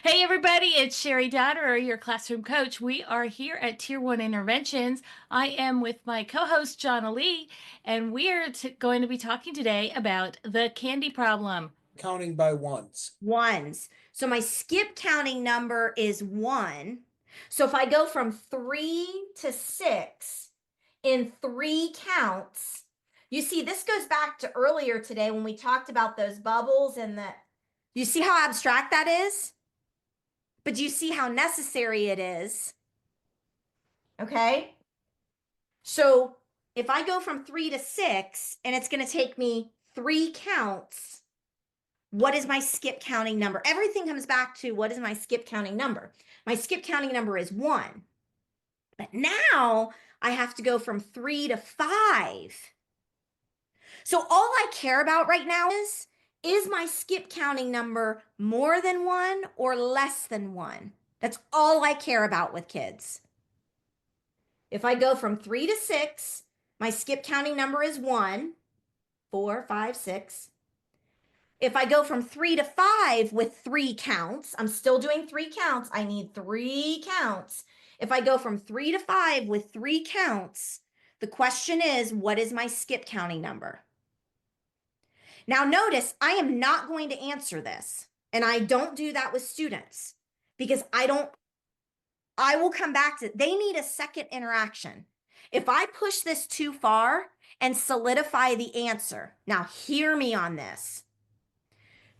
Hey everybody, it's Sherry Dodder, your classroom coach. We are here at Tier 1 Interventions. I am with my co-host Jonily, and we are going to be talking today about the candy problem. Counting by ones. Ones. So my skip counting number is one. So if I go from 3 to 6 in 3 counts, you see, this goes back to earlier today when we talked about those bubbles and you see how abstract that is? But do you see how necessary it is? Okay. So if I go from 3 to 6 and it's going to take me 3 counts, what is my skip counting number? Everything comes back to what is my skip counting number? My skip counting number is 1. But now I have to go from 3 to 5. So all I care about right now is my skip counting number more than 1 or less than 1? That's all I care about with kids. If I go from 3 to 6, my skip counting number is 1, 4, 5, 6. If I go from 3 to 5 with 3 counts, I'm still doing 3 counts. I need 3 counts. If I go from 3 to 5 with 3 counts, the question is, what is my skip counting number? Now notice, I am not going to answer this. And I don't do that with students because I will come back to it. They need a second interaction. If I push this too far and solidify the answer, now hear me on this.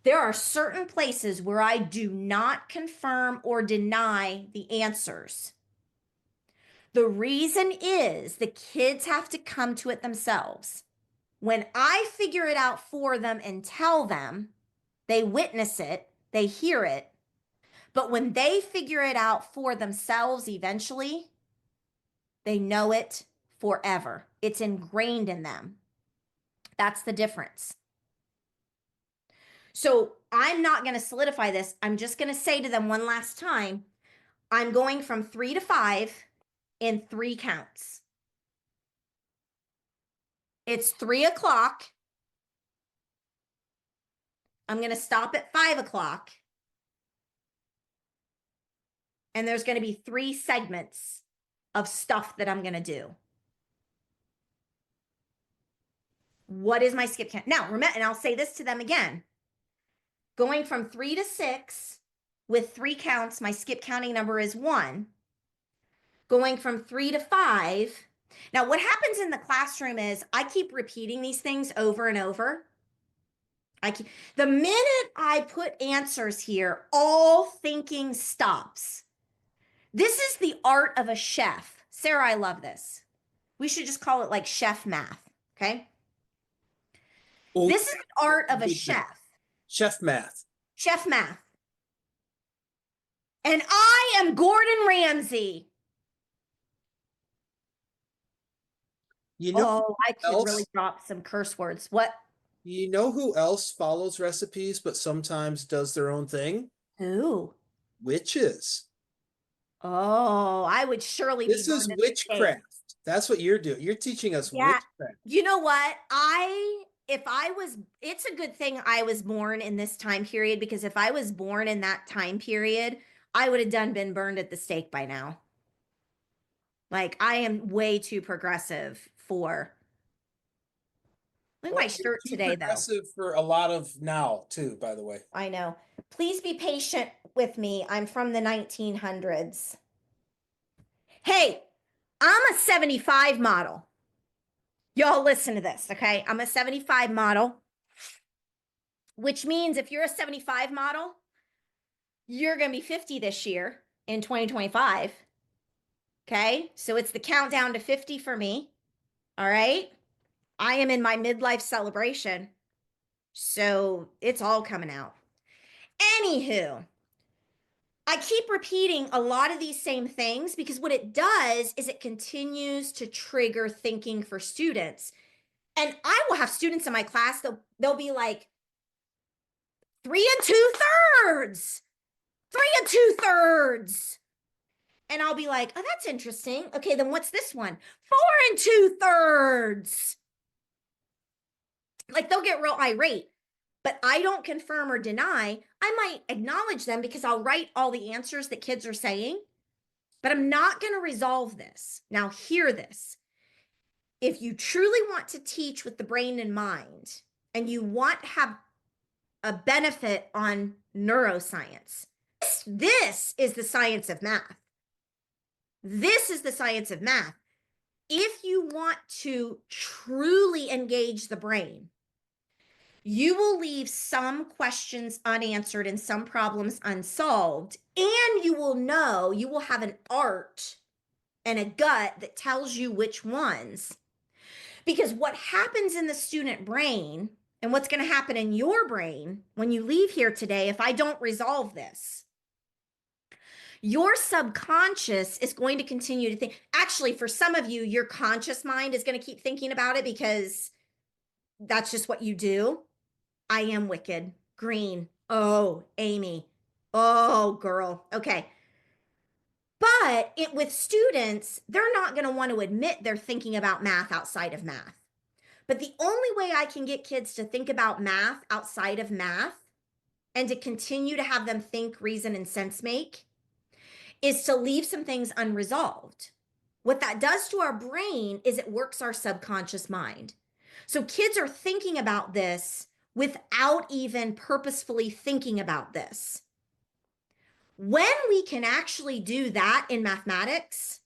There are certain places where I do not confirm or deny the answers. The reason is the kids have to come to it themselves. When I figure it out for them and tell them, they witness it, they hear it. But when they figure it out for themselves eventually, they know it forever. It's ingrained in them. That's the difference. So I'm not going to solidify this. I'm just going to say to them one last time, I'm going from 3 to 5 in 3 counts. It's 3 o'clock. I'm going to stop at 5 o'clock. And there's going to be 3 segments of stuff that I'm going to do. What is my skip count? Now, remember, and I'll say this to them again. Going from 3 to 6 with 3 counts, my skip counting number is 1. Going from 3 to 5. Now, what happens in the classroom is I keep repeating these things over and over. The minute I put answers here, all thinking stops. This is the art of a chef. Sarah, I love this. We should just call it like chef math, okay? This is the art of a chef. Chef math. Chef math. And I am Gordon Ramsay. You know I could really drop some curse words. What? you know who else follows recipes but sometimes does their own thing? Who? Witches. Oh, I would surely be This is burned at the stake. witchcraft. That's what you're doing. You're teaching us Yeah. witchcraft. You know what? It's a good thing I was born in this time period, because if I was born in that time period, I would have been burned at the stake by now. Like, I am way too progressive for. Look at my shirt today, though. Progressive for a lot of now, too, by the way. I know. Please be patient with me. I'm from the 1900s. Hey, I'm a 75 model. Y'all listen to this, okay? I'm a 75 model, which means if you're a 75 model, you're going to be 50 this year in 2025. Okay? So it's the countdown to 50 for me. All right? I am in my midlife celebration. So it's all coming out. Anywho, I keep repeating a lot of these same things because what it does is it continues to trigger thinking for students. And I will have students in my class, they'll be like, 3 2/3. 3 2/3. And I'll be like, oh, that's interesting. Okay, then what's this one? 4 2/3. Like, they'll get real irate. but I don't confirm or deny. I might acknowledge them because I'll write all the answers that kids are saying, but I'm not going to resolve this. Now, hear this. If you truly want to teach with the brain in mind and you want to have a benefit on neuroscience, this is the science of math. This is the science of math. If you want to truly engage the brain, you will leave some questions unanswered and some problems unsolved, and you will have an art and a gut that tells you which ones. Because what happens in the student brain and what's going to happen in your brain when you leave here today, if I don't resolve this, your subconscious is going to continue to think. Actually, for some of you, your conscious mind is going to keep thinking about it because that's just what you do. I am wicked. Green. Oh, Amy. Oh, girl. Okay. But with students, they're not going to want to admit they're thinking about math outside of math. But the only way I can get kids to think about math outside of math and to continue to have them think, reason, and sense make is to leave some things unresolved. What that does to our brain is it works our subconscious mind. So kids are thinking about this without even purposefully thinking about this. When we can actually do that in mathematics,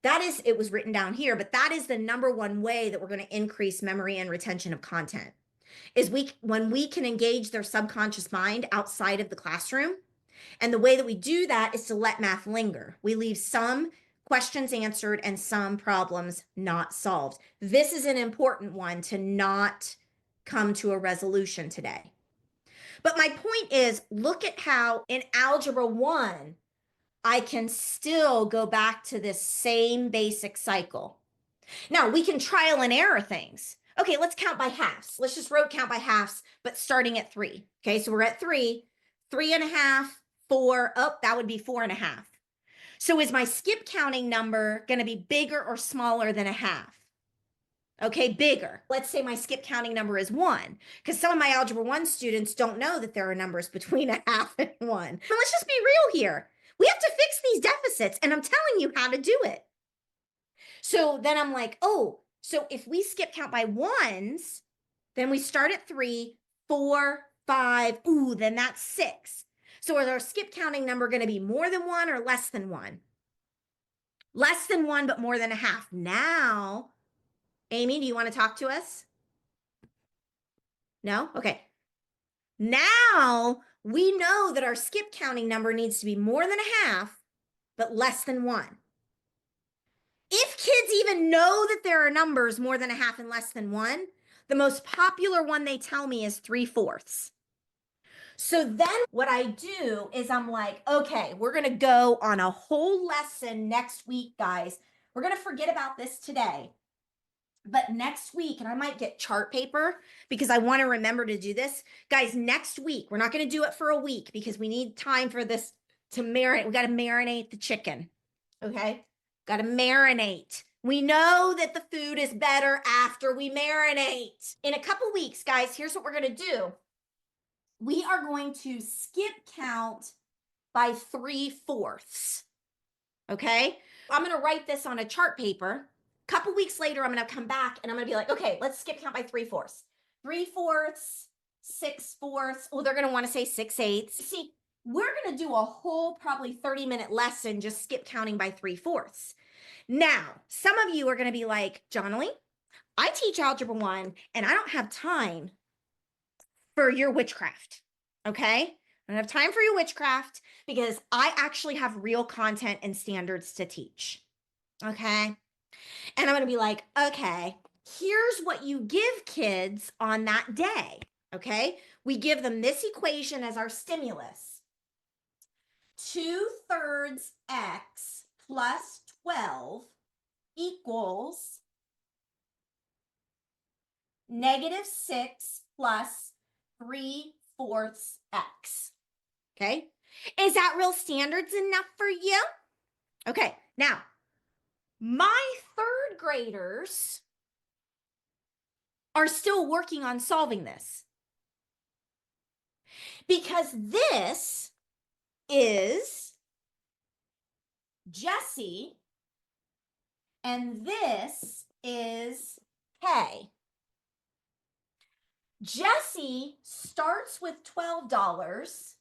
it was written down here, but that is the number one way that we're going to increase memory and retention of content is when we can engage their subconscious mind outside of the classroom. And the way that we do that is to let math linger. We leave some questions answered and some problems not solved. This is an important one to not come to a resolution today. But my point is, look at how in Algebra 1, I can still go back to this same basic cycle. Now, we can trial and error things. Okay, let's count by halves. Let's just rote count by halves, but starting at 3. Okay, so we're at 3, 3.5, 4. Oh, that would be 4.5. So is my skip counting number going to be bigger or smaller than a half? Okay, bigger. Let's say my skip counting number is 1, because some of my Algebra 1 students don't know that there are numbers between a half and 1. And let's just be real here. We have to fix these deficits, and I'm telling you how to do it. So then I'm like, oh, so if we skip count by ones, then we start at 3, 4, 5. Ooh, then that's 6. So is our skip counting number going to be more than 1 or less than 1? Less than 1, but more than a half. Now, Amy, do you want to talk to us? No? Okay. Now we know that our skip counting number needs to be more than a half, but less than 1. If kids even know that there are numbers more than a half and less than 1, the most popular one they tell me is 3/4. So then what I do is I'm like, okay, we're going to go on a whole lesson next week, guys. We're going to forget about this today. But next week, and I might get chart paper because I want to remember to do this. Guys, next week, we're not going to do it for a week because we need time for this to marinate. We got to marinate the chicken. Okay? Got to marinate. We know that the food is better after we marinate. In a couple weeks, guys, here's what we're going to do. We are going to skip count by 3/4. Okay? I'm going to write this on a chart paper. Couple weeks later, I'm going to come back and I'm going to be like, okay, let's skip count by 3/4. 3/4, 6/4. Oh, they're going to want to say 6/8. See, we're going to do a whole probably 30-minute lesson just skip counting by 3/4. Now, some of you are going to be like, Jonily, I teach Algebra 1 and I don't have time for your witchcraft. Okay? I don't have time for your witchcraft because I actually have real content and standards to teach. Okay? And I'm going to be like, okay, here's what you give kids on that day. Okay. We give them this equation as our stimulus. 2/3 x plus 12 equals -6 plus 3/4 x. Okay. Is that real standards enough for you? Okay. Now, my 3rd graders are still working on solving this. Because this is Jesse and this is Kay. Jesse starts with $12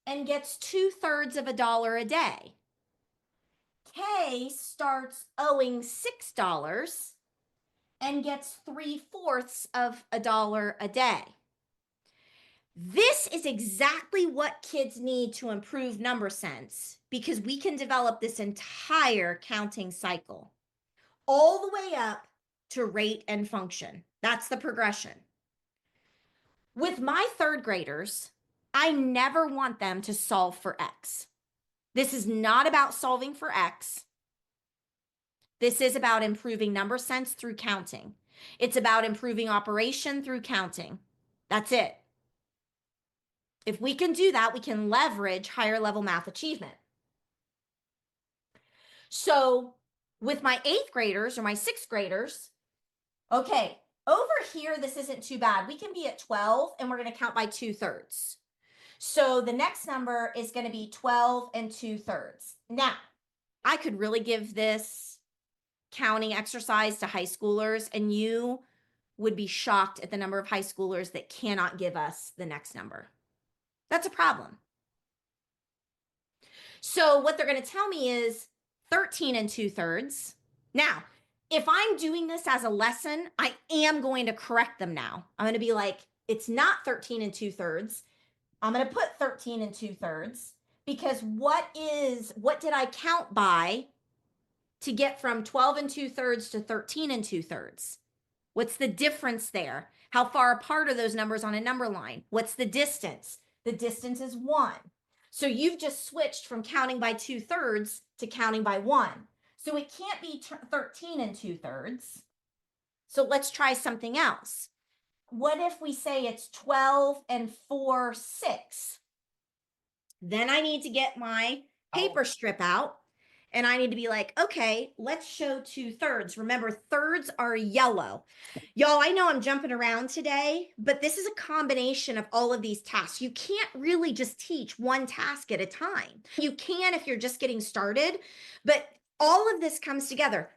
and gets 2/3 of a dollar a day. Kay starts owing $6 and gets 3/4 of a dollar a day. This is exactly what kids need to improve number sense, because we can develop this entire counting cycle all the way up to rate and function. That's the progression. With my third graders, I never want them to solve for X. This is not about solving for X. This is about improving number sense through counting. It's about improving operation through counting. That's it. If we can do that, we can leverage higher level math achievement. So with my 8th graders or my 6th graders, okay, over here, this isn't too bad. We can be at 12 and we're going to count by 2/3. So the next number is going to be 12 and 2/3. Now, I could really give this counting exercise to high schoolers, and you would be shocked at the number of high schoolers that cannot give us the next number. That's a problem. So what they're going to tell me is 13 and 2/3. Now, if I'm doing this as a lesson, I am going to correct them now. I'm going to be like, it's not 13 and 2/3. I'm going to put 13 and 2/3, because what did I count by to get from 12 and 2/3 to 13 and 2/3? What's the difference there? How far apart are those numbers on a number line? What's the distance? The distance is 1. So you've just switched from counting by 2/3 to counting by 1. So it can't be 13 and 2/3. So let's try something else. What if we say it's 12 and 4/6? Then I need to get my paper strip out, and I need to be like, okay, let's show 2/3. Remember, thirds are yellow. Y'all, I know I'm jumping around today, but this is a combination of all of these tasks. You can't really just teach one task at a time. You can if you're just getting started, but all of this comes together.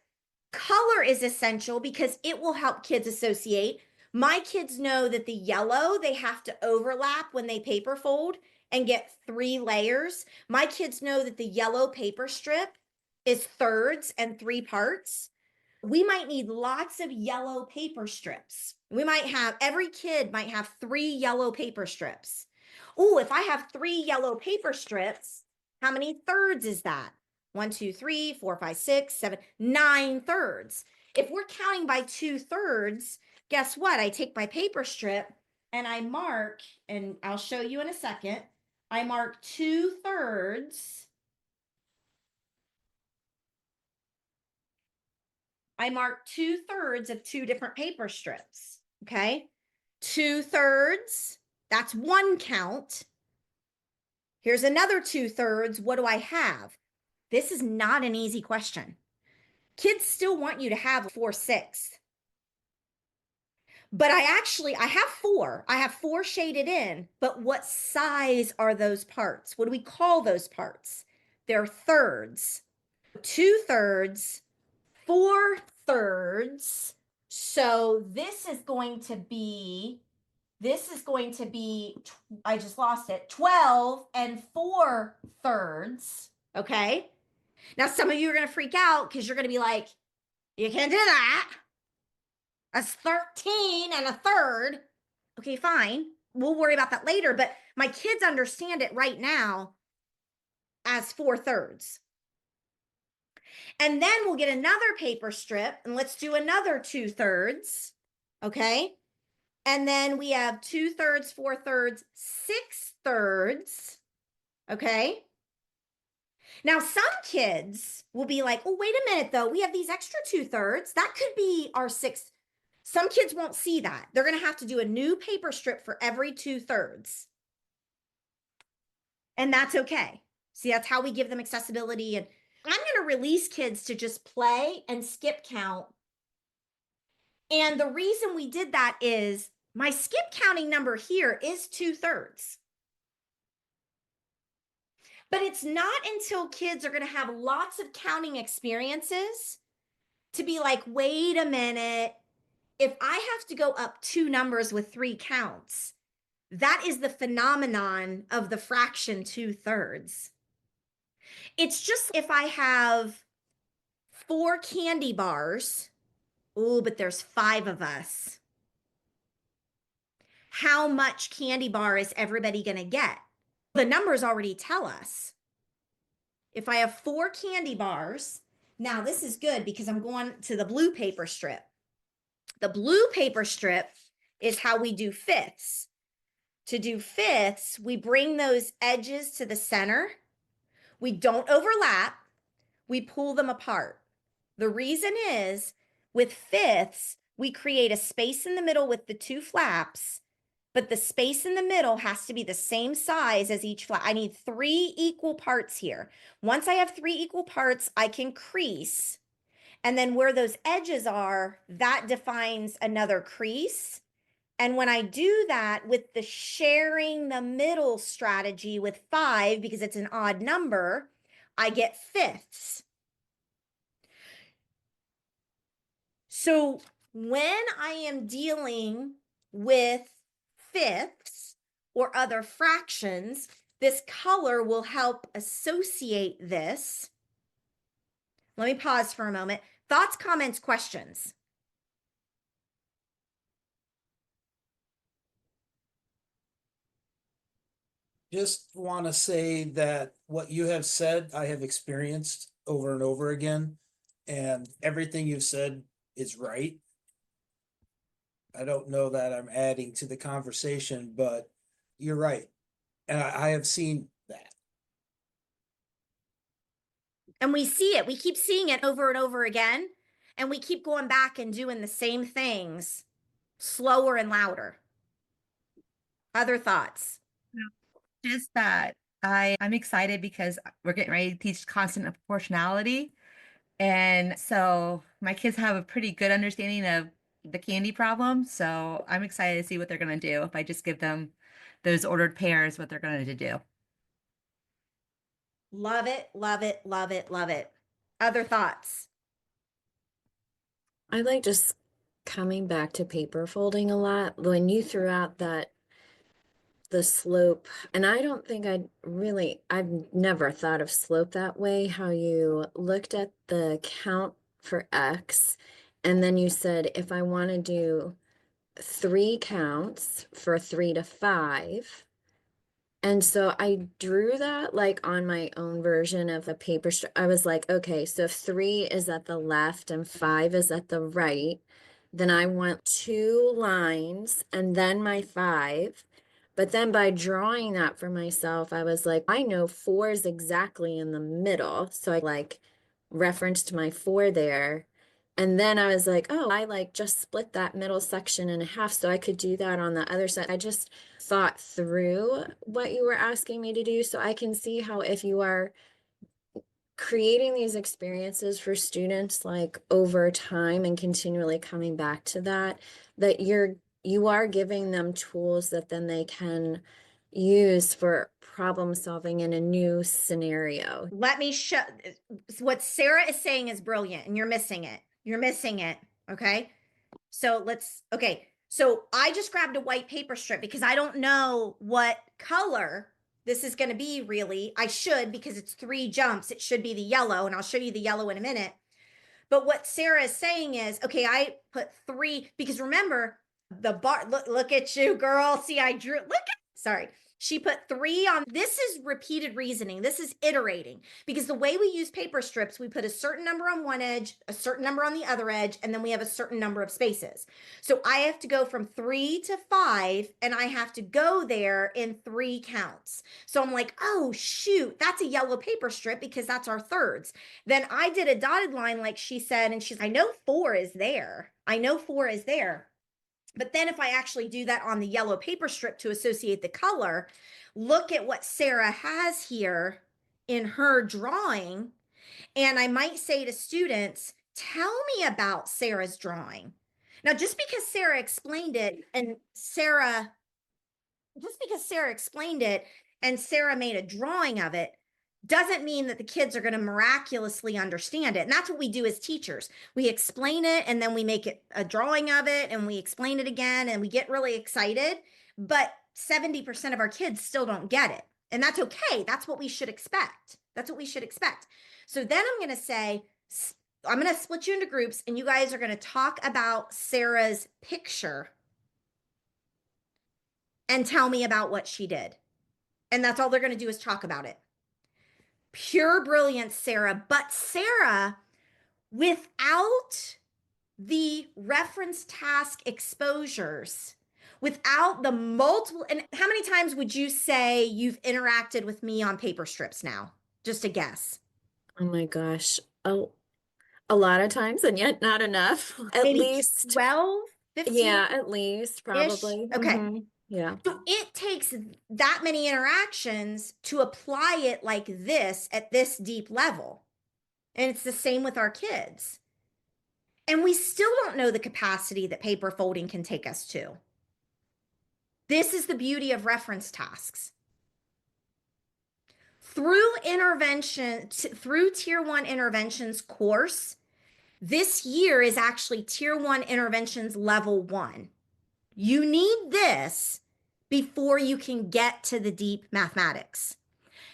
Color is essential because it will help kids associate. My kids know that the yellow, they have to overlap when they paper fold and get 3 layers. My kids know that the yellow paper strip is thirds and 3 parts. We might need lots of yellow paper strips. Every kid might have 3 yellow paper strips. Oh, if I have 3 yellow paper strips, how many thirds is that? 1, 2, 3, 4, 5, 6, 7, 9 thirds. If we're counting by 2/3, guess what? I take my paper strip and I mark, and I'll show you in a second. I mark 2/3. I mark 2/3 of 2 different paper strips. Okay. 2/3, that's 1 count. Here's another 2/3. What do I have? This is not an easy question. Kids still want you to have 4/6. But I have 4. I have 4 shaded in, but what size are those parts? What do we call those parts? They're thirds. 2/3, 4/3. So this is going to be, I just lost it, 12 and 4/3. Okay. Now, some of you are going to freak out because you're going to be like, you can't do that. That's 13 and 1/3. Okay, fine. We'll worry about that later. But my kids understand it right now as 4/3. And then we'll get another paper strip and let's do another 2/3. Okay. And then we have 2/3, 4/3, 6/3. Okay. Now, some kids will be like, oh, wait a minute, though. We have these extra 2/3. That could be our 6. Some kids won't see that. They're going to have to do a new paper strip for every 2/3. And that's okay. See, that's how we give them accessibility. And I'm going to release kids to just play and skip count. And the reason we did that is My skip counting number here is 2/3. But it's not until kids are going to have lots of counting experiences to be like, wait a minute, if I have to go up 2 numbers with 3 counts, that is the phenomenon of the fraction 2/3. It's just if I have 4 candy bars, oh, but there's 5 of us. How much candy bar is everybody going to get? The numbers already tell us. If I have 4 candy bars, now this is good because I'm going to the blue paper strip. The blue paper strip is how we do fifths. To do fifths, we bring those edges to the center. We don't overlap. We pull them apart. The reason is with fifths, we create a space in the middle with the 2 flaps, but the space in the middle has to be the same size as each flap. I need 3 equal parts here. Once I have 3 equal parts, I can crease. And then where those edges are, that defines another crease. And when I do that with the sharing the middle strategy with 5, because it's an odd number, I get fifths. So when I am dealing with fifths or other fractions, this color will help associate this. Let me pause for a moment. Thoughts, comments, questions? Just want to say that what you have said, I have experienced over and over again, and everything you've said is right. I don't know that I'm adding to the conversation, but you're right. And I have seen that. And we see it. We keep seeing it over and over again. And we keep going back and doing the same things slower and louder. Other thoughts? Just that I'm excited because we're getting ready to teach constant proportionality. And so my kids have a pretty good understanding of the candy problem. So I'm excited to see what they're going to do if I just give them those ordered pairs, what they're going to do. Love it, love it, love it, love it. Other thoughts? I like just coming back to paper folding a lot. When you threw out that the slope, and I don't think I've never thought of slope that way, how you looked at the count for X, and then you said, if I want to do 3 counts for 3 to 5. And so I drew that like on my own version of a paper strip. I was like, okay, so if 3 is at the left and 5 is at the right, then I want 2 lines and then my 5. But then by drawing that for myself, I was like, I know 4 is exactly in the middle. So I like referenced my 4 there. And then I was like, oh, I like just split that middle section in half so I could do that on the other side. I just thought through what you were asking me to do so I can see how if you are creating these experiences for students like over time and continually coming back to that, that you are giving them tools that then they can use for problem solving in a new scenario. Let me show what Sarah is saying is brilliant, and you're missing it. You're missing it. Okay. So so I just grabbed a white paper strip because I don't know what color this is going to be really. I should, because it's 3 jumps. It should be the yellow, and I'll show you the yellow in a minute. But what Sarah is saying is, okay, I put 3 because remember the bar, look at you, girl. See, I drew, sorry. She put 3 on. This is repeated reasoning. This is iterating, because the way we use paper strips, we put a certain number on one edge, a certain number on the other edge, and then we have a certain number of spaces. So I have to go from 3 to 5, and I have to go there in 3 counts. So I'm like, oh, shoot, that's a yellow paper strip because that's our thirds. Then I did a dotted line like she said, and she's, I know 4 is there. I know 4 is there. But then if I actually do that on the yellow paper strip to associate the color, look at what Sarah has here in her drawing. And I might say to students, tell me about Sarah's drawing. Now, just because Sarah explained it and Sarah made a drawing of it, doesn't mean that the kids are going to miraculously understand it. And that's what we do as teachers. We explain it and then we make it a drawing of it and we explain it again and we get really excited. But 70% of our kids still don't get it. And that's okay. That's what we should expect. That's what we should expect. So then I'm going to say, I'm going to split you into groups and you guys are going to talk about Sarah's picture and tell me about what she did. And that's all they're going to do is talk about it. Pure brilliance, Sarah. But Sarah, without the reference task exposures, without the multiple, and how many times would you say you've interacted with me on paper strips now? Just a guess. Oh my gosh. A lot of times, and yet not enough. At Maybe least 12, 15? Yeah, at least probably. Okay. Mhm. Yeah. So it takes that many interactions to apply it like this at this deep level. And it's the same with our kids. And we still don't know the capacity that paper folding can take us to. This is the beauty of reference tasks. Through Tier 1 Interventions course, this year is actually Tier 1 Interventions Level 1. You need this before you can get to the deep mathematics.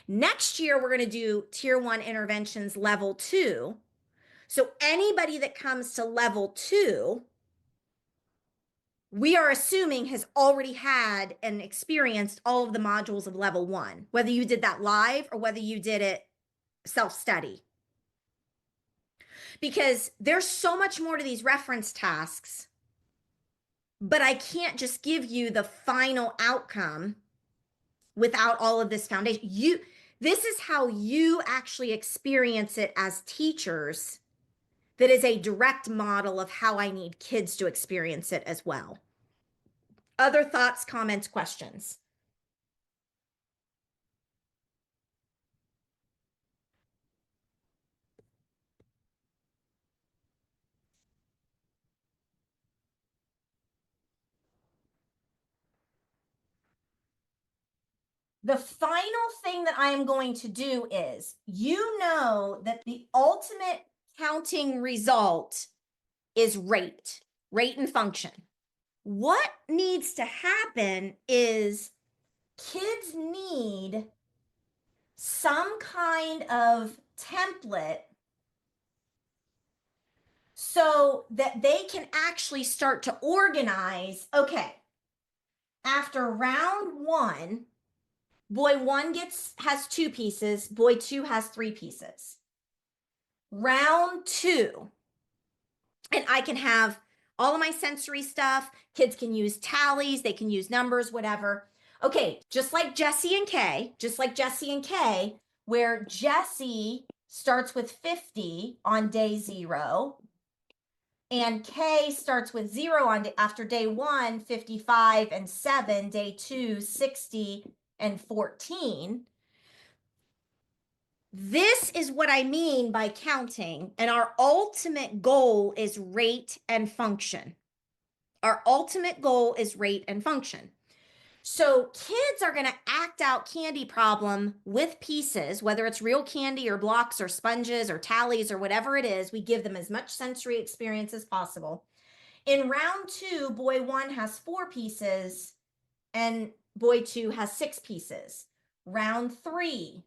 Next year, we're going to do Tier 1 Interventions Level 2. So anybody that comes to Level 2, we are assuming has already had and experienced all of the modules of Level 1, whether you did that live or whether you did it self-study. Because there's so much more to these reference tasks, but I can't just give you the final outcome without all of this foundation. This is how you actually experience it as teachers. That is a direct model of how I need kids to experience it as well. Other thoughts, comments, questions? The final thing that I am going to do is, you know that the ultimate counting result is rate and function. What needs to happen is kids need some kind of template so that they can actually start to organize. Okay, after round 1, boy 1 has 2 pieces, boy 2 has 3 pieces. Round 2, and I can have all of my sensory stuff. Kids can use tallies, they can use numbers, whatever. Okay, just like Jesse and Kay, where Jesse starts with 50 on day 0, and Kay starts with 0 after day 1, 55 and 7, day 2, 60 and 14. This is what I mean by counting, and our ultimate goal is rate and function. Our ultimate goal is rate and function. So kids are going to act out candy problem with pieces, whether it's real candy or blocks or sponges or tallies or whatever it is. We give them as much sensory experience as possible. In round 2, boy 1 has 4 pieces and boy 2 has 6 pieces. Round 3,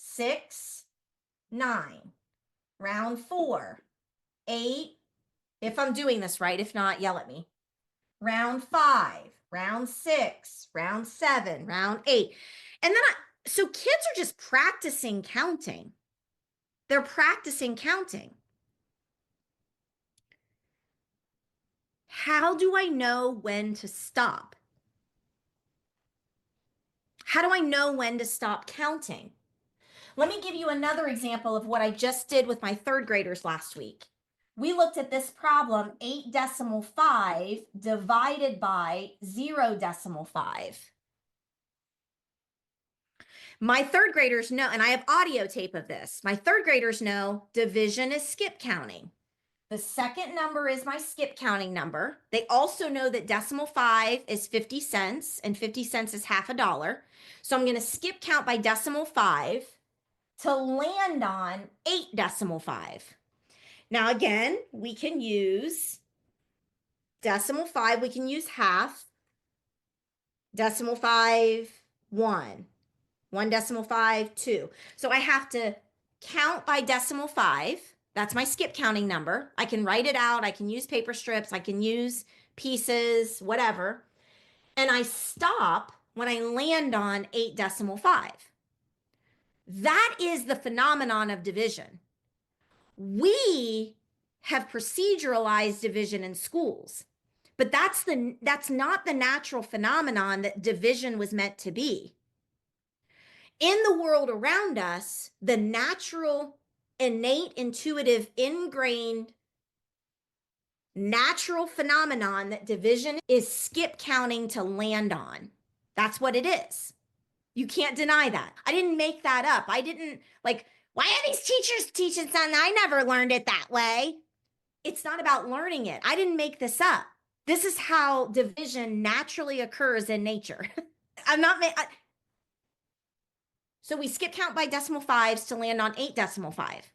6, 9. Round 4, 8. If I'm doing this right, if not, yell at me. Round 5, round 6, round 7, round 8. And then so kids are just practicing counting. They're practicing counting. How do I know when to stop? How do I know when to stop counting? Let me give you another example of what I just did with my 3rd graders last week. We looked at this problem, 8.5 divided by 0.5. My 3rd graders know, and I have audio tape of this. My 3rd graders know division is skip counting. The second number is my skip counting number. They also know that decimal 5 is 50 cents and 50 cents is half a dollar. So I'm going to skip count by decimal 5 to land on 8 decimal 5. Now again, we can use decimal 5, we can use half, decimal 5, 1, 1 decimal 5, 2. So I have to count by decimal 5. That's my skip counting number. I can write it out. I can use paper strips. I can use pieces, whatever. And I stop when I land on 8 decimal 5. That is the phenomenon of division. We have proceduralized division in schools, but that's not the natural phenomenon that division was meant to be. In the world around us, the natural, innate, intuitive, ingrained, natural phenomenon that division is skip counting to land on. That's what it is. You can't deny that. I didn't make that up. I didn't why are these teachers teaching something? I never learned it that way. It's not about learning it. I didn't make this up. This is how division naturally occurs in nature. So we skip count by decimal 5s to land on 8 decimal 5.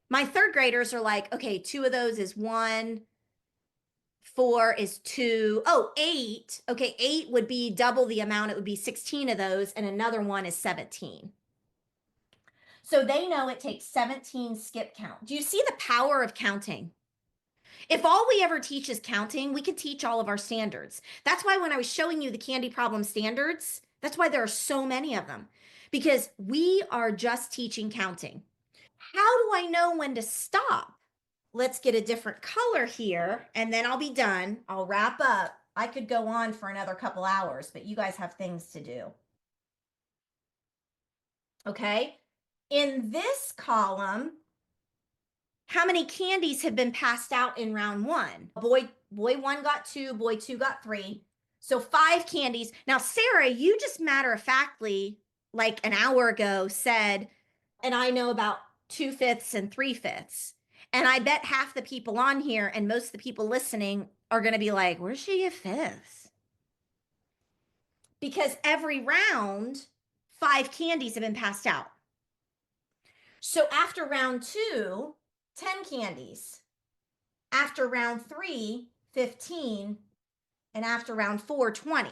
My third graders are like, okay, 2 of those is 1, 4 is 2. Oh, 8. Okay, 8 would be double the amount. It would be 16 of those, and another one is 17. So they know it takes 17 skip count. Do you see the power of counting? If all we ever teach is counting, we could teach all of our standards. That's why when I was showing you the candy problem standards, that's why there are so many of them, because we are just teaching counting. How do I know when to stop? Let's get a different color here, and then I'll be done. I'll wrap up. I could go on for another couple hours, but you guys have things to do. Okay. In this column, how many candies have been passed out in round 1? Boy 1 got 2, boy 2 got 3. So 5 candies. Now, Sarah, you just matter-of-factly, like an hour ago, said, and I know about 2/5 and 3/5. And I bet half the people on here and most of the people listening are going to be like, where's she get 5ths? Because every round, 5 candies have been passed out. So after round 2, 10 candies. After round 3, 15. And after round 4, 20.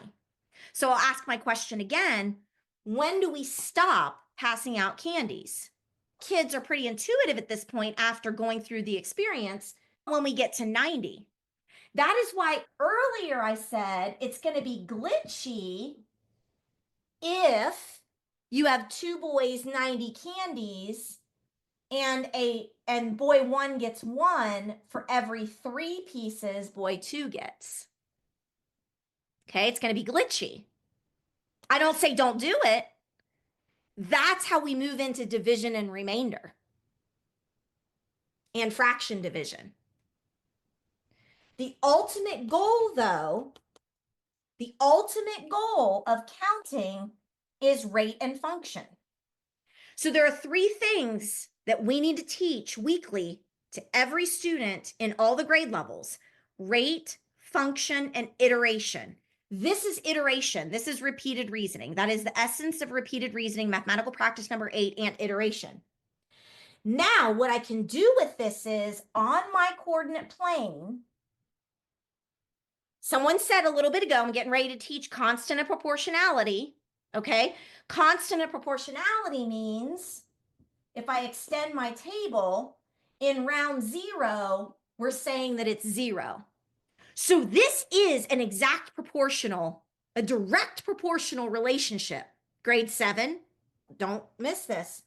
So I'll ask my question again. When do we stop passing out candies? Kids are pretty intuitive at this point after going through the experience when we get to 90. That is why earlier I said it's going to be glitchy if you have 2 boys, 90 candies, and boy 1 gets 1 for every 3 pieces boy 2 gets. Okay, it's going to be glitchy. I don't say don't do it. That's how we move into division and remainder and fraction division. The ultimate goal, though, the ultimate goal of counting is rate and function. So there are 3 things that we need to teach weekly to every student in all the grade levels: rate, function, and iteration. This is iteration. This is repeated reasoning. That is the essence of repeated reasoning, mathematical practice number 8, and iteration. Now, what I can do with this is on my coordinate plane, someone said a little bit ago, I'm getting ready to teach constant and proportionality. Okay. Constant and proportionality means if I extend my table in round 0, we're saying that it's 0. So this is an exact proportional, a direct proportional relationship. Grade 7, don't miss this.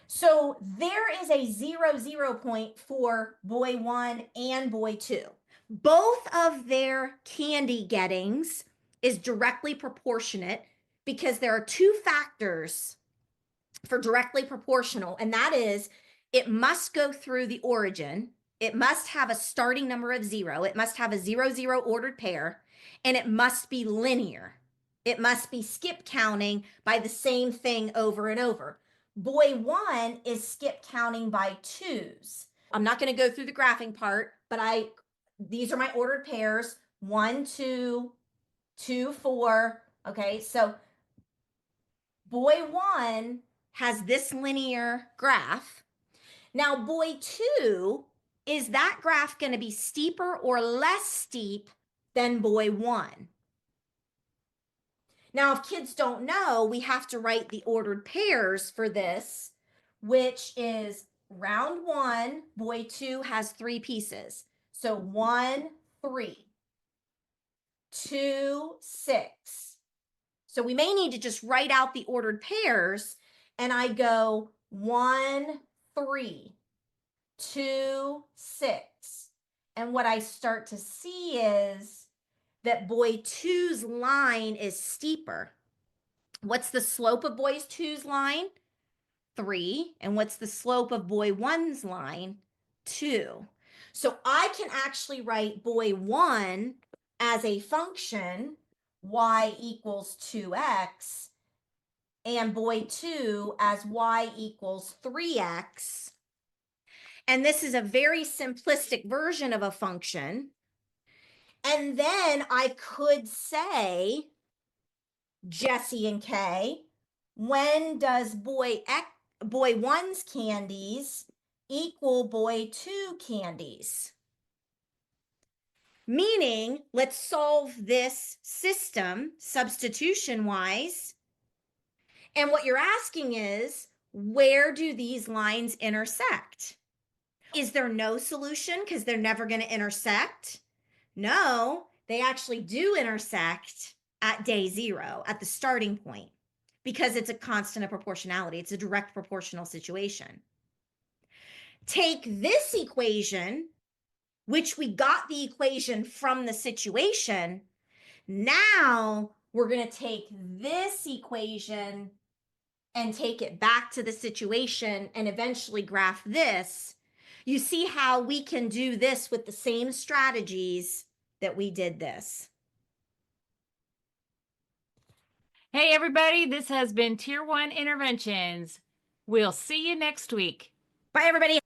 So there is a 0 point for boy 1 and boy 2. Both of their candy gettings is directly proportionate because there are 2 factors for directly proportional, and that is it must go through the origin. It must have a starting number of 0. It must have a 0, 0 ordered pair, and it must be linear. It must be skip counting by the same thing over and over. Boy 1 is skip counting by 2s. I'm not going to go through the graphing part, but these are my ordered pairs. 1, 2, 2, 4. Okay, so boy 1 has this linear graph. Now boy 2, is that graph going to be steeper or less steep than boy 1? Now, if kids don't know, we have to write the ordered pairs for this, which is round 1, boy 2 has 3 pieces. So 1, 3, 2, 6. So we may need to just write out the ordered pairs, and I go 1, 3, 2, 6. And what I start to see is that boy 2's line is steeper. What's the slope of boy 2's line? 3. And what's the slope of boy 1's line? 2. So I can actually write boy 1 as a function, y equals 2x, and boy 2 as y equals 3x. And this is a very simplistic version of a function. And then I could say, Jesse and Kay, when does boy 1's candies equal boy 2 candies? Meaning, let's solve this system substitution wise. And what you're asking is, where do these lines intersect? Is there no solution because they're never going to intersect? No, they actually do intersect at day 0, at the starting point, because it's a constant of proportionality. It's a direct proportional situation. Take this equation, which we got the equation from the situation. Now we're going to take this equation and take it back to the situation and eventually graph this. You see how we can do this with the same strategies that we did this. Hey, everybody, this has been Tier 1 Interventions. We'll see you next week. Bye, everybody.